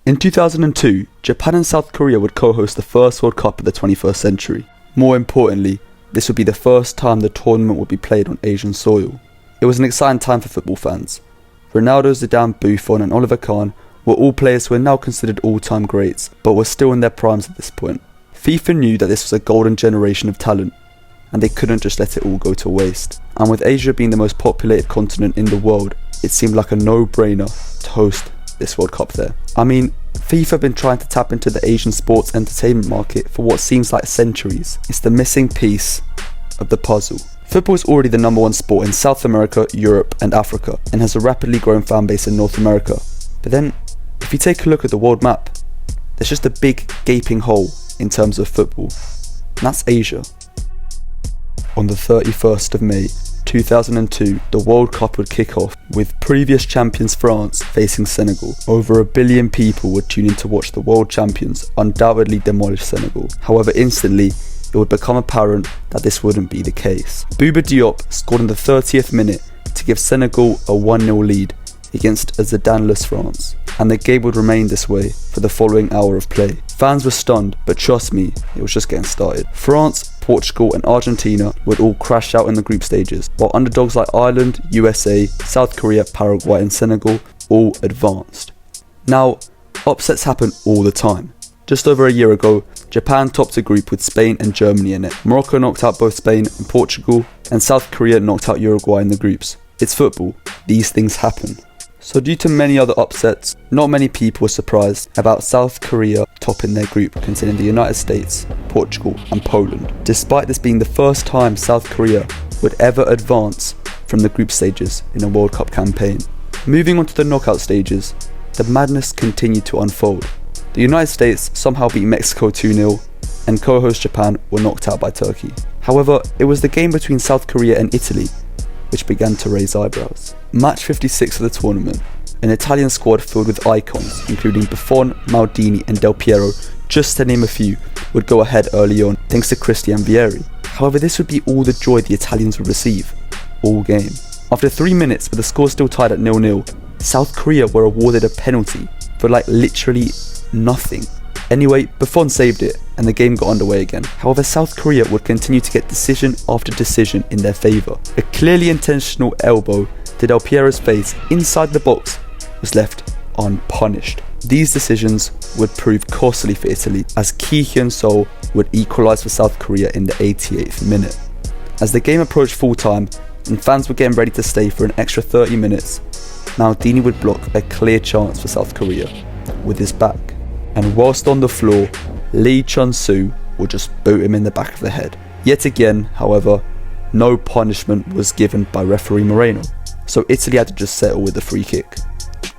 In 2002, Japan and South Korea would co-host the first World Cup of the 21st century. More importantly, this would be the first time the tournament would be played on Asian soil. It was an exciting time for football fans. Ronaldo, Zidane, Buffon and Oliver Kahn were all players who are now considered all-time greats, but were still in their primes at this point. FIFA knew that this was a golden generation of talent, and they couldn't just let it all go to waste. And with Asia being the most populated continent in the world, it seemed like a no-brainer to host this World Cup there. I mean, FIFA have been trying to tap into the Asian sports entertainment market for what seems like centuries. It's the missing piece of the puzzle. Football is already the #1 sport in South America, Europe and Africa, and has a rapidly growing fan base in North America. But then, if you take a look at the world map, there's just a big gaping hole in terms of football, and that's Asia. On the 31st of May 2002, the World Cup would kick off with previous champions France facing Senegal. Over 1 billion people would tune in to watch the world champions undoubtedly demolish Senegal. However, instantly, it would become apparent that this wouldn't be the case. Bouba Diop scored in the 30th minute to give Senegal a 1-0 lead against a Zidane-less France, and the game would remain this way for the following hour of play. Fans were stunned, but trust me, it was just getting started. France, Portugal and Argentina would all crash out in the group stages, while underdogs like Ireland, USA, South Korea, Paraguay and Senegal all advanced. Now, upsets happen all the time. Just over a year ago, Japan topped a group with Spain and Germany in it. Morocco knocked out both Spain and Portugal, and South Korea knocked out Uruguay in the groups. It's football, these things happen. So due to many other upsets, not many people were surprised about South Korea topping their group, containing the United States, Portugal and Poland, despite this being the first time South Korea would ever advance from the group stages in a World Cup campaign. Moving on to the knockout stages, the madness continued to unfold. The United States somehow beat Mexico 2-0, and co-host Japan were knocked out by Turkey. However, it was the game between South Korea and Italy which began to raise eyebrows. Match 56 of the tournament, an Italian squad filled with icons including Buffon, Maldini and Del Piero, just to name a few, would go ahead early on thanks to Christian Vieri. However, this would be all the joy the Italians would receive all game. After 3 minutes with the score still tied at 0-0, South Korea were awarded a penalty for literally nothing. Anyway, Buffon saved it and the game got underway again. However, South Korea would continue to get decision after decision in their favour. A clearly intentional elbow to Del Piero's face inside the box was left unpunished. These decisions would prove costly for Italy, as Ki Hyun-sol would equalise for South Korea in the 88th minute. As the game approached full time and fans were getting ready to stay for an extra 30 minutes, Maldini would block a clear chance for South Korea with his back. And whilst on the floor, Lee Chun-soo would just boot him in the back of the head. Yet again, however, no punishment was given by referee Moreno, so Italy had to just settle with the free kick.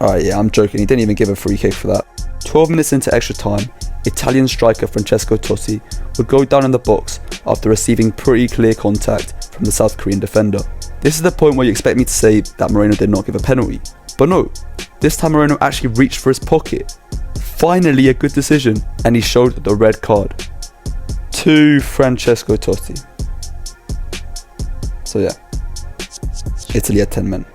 Alright, yeah, I'm joking, he didn't even give a free kick for that. 12 minutes into extra time, Italian striker Francesco Totti would go down in the box after receiving pretty clear contact from the South Korean defender. This is the point where you expect me to say that Moreno did not give a penalty, but no, this time Moreno actually reached for his pocket. Finally a good decision, and he showed the red card to Francesco Totti. So yeah, Italy had 10 men.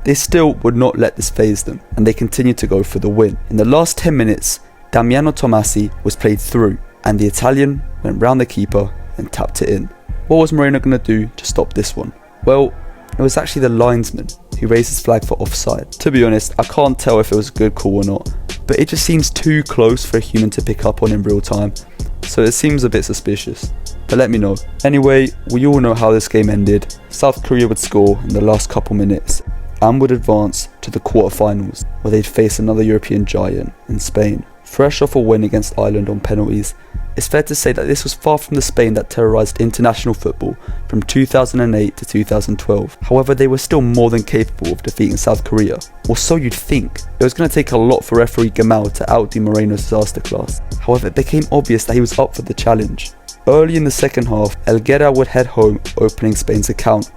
They still would not let this faze them, and they continued to go for the win. In the last 10 minutes, Damiano Tomasi was played through, and the Italian went round the keeper and tapped it in. What was Moreno going to do to stop this one? Well, it was actually the linesman who raised his flag for offside. To be honest, I can't tell if it was a good call or not, but it just seems too close for a human to pick up on in real time, so it seems a bit suspicious. But let me know. Anyway, we all know how this game ended. South Korea would score in the last couple minutes and would advance to the quarterfinals, where they'd face another European giant in Spain. Fresh off a win against Ireland on penalties, it's fair to say that this was far from the Spain that terrorised international football from 2008 to 2012. However, they were still more than capable of defeating South Korea, or so you'd think. It was going to take a lot for referee Gamal to outdo Moreno's disaster class. However, it became obvious that he was up for the challenge. Early in the second half, Elguera would head home, opening Spain's account,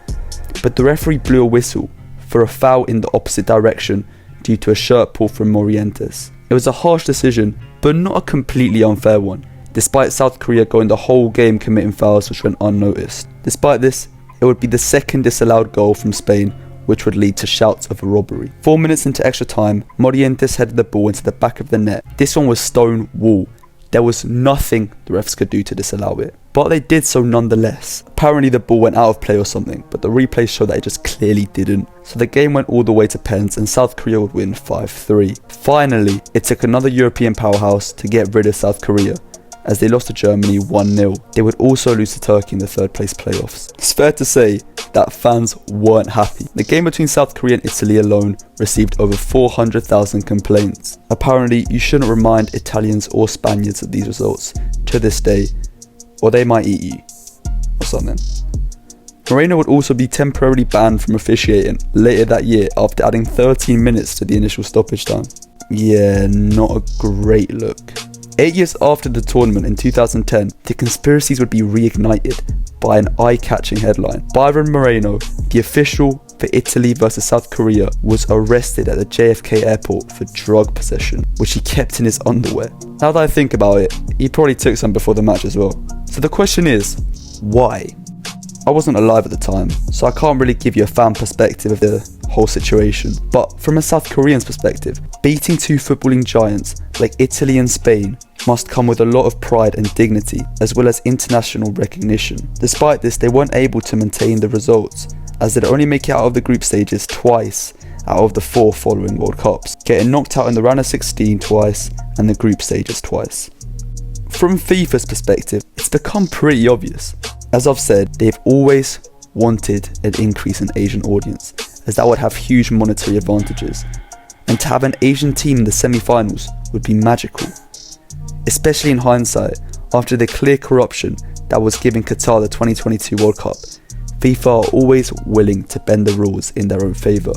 but the referee blew a whistle for a foul in the opposite direction due to a shirt pull from Morientes. It was a harsh decision, but not a completely unfair one, despite South Korea going the whole game committing fouls which went unnoticed. Despite this, it would be the second disallowed goal from Spain which would lead to shouts of a robbery. 4 minutes into extra time, Morientes headed the ball into the back of the net. This one was stone wall. There was nothing the refs could do to disallow it, but they did so nonetheless. Apparently the ball went out of play or something, but the replays show that it just clearly didn't. So the game went all the way to pens and South Korea would win 5-3. Finally, it took another European powerhouse to get rid of South Korea, as they lost to Germany 1-0. They would also lose to Turkey in the third place playoffs. It's fair to say that fans weren't happy. The game between South Korea and Italy alone received over 400,000 complaints. Apparently, you shouldn't remind Italians or Spaniards of these results to this day, or they might eat you, or something. Moreno would also be temporarily banned from officiating later that year after adding 13 minutes to the initial stoppage time. Yeah, not a great look. 8 years after the tournament in 2010, the conspiracies would be reignited by an eye-catching headline. Byron Moreno, the official for Italy versus South Korea, was arrested at the JFK airport for drug possession, which he kept in his underwear. Now that I think about it, he probably took some before the match as well. So the question is, why? I wasn't alive at the time, so I can't really give you a fan perspective of the whole situation. But from a South Korean's perspective, beating two footballing giants like Italy and Spain must come with a lot of pride and dignity, as well as international recognition. Despite this, they weren't able to maintain the results, as they'd only make it out of the group stages twice out of the 4 following World Cups, getting knocked out in the round of 16 twice and the group stages twice. From FIFA's perspective, it's become pretty obvious. As I've said, they've always wanted an increase in Asian audience, as that would have huge monetary advantages, and to have an Asian team in the semi-finals would be magical, especially in hindsight after the clear corruption that was giving Qatar the 2022 World Cup. FIFA are always willing to bend the rules in their own favour.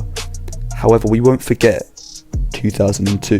However, we won't forget 2002.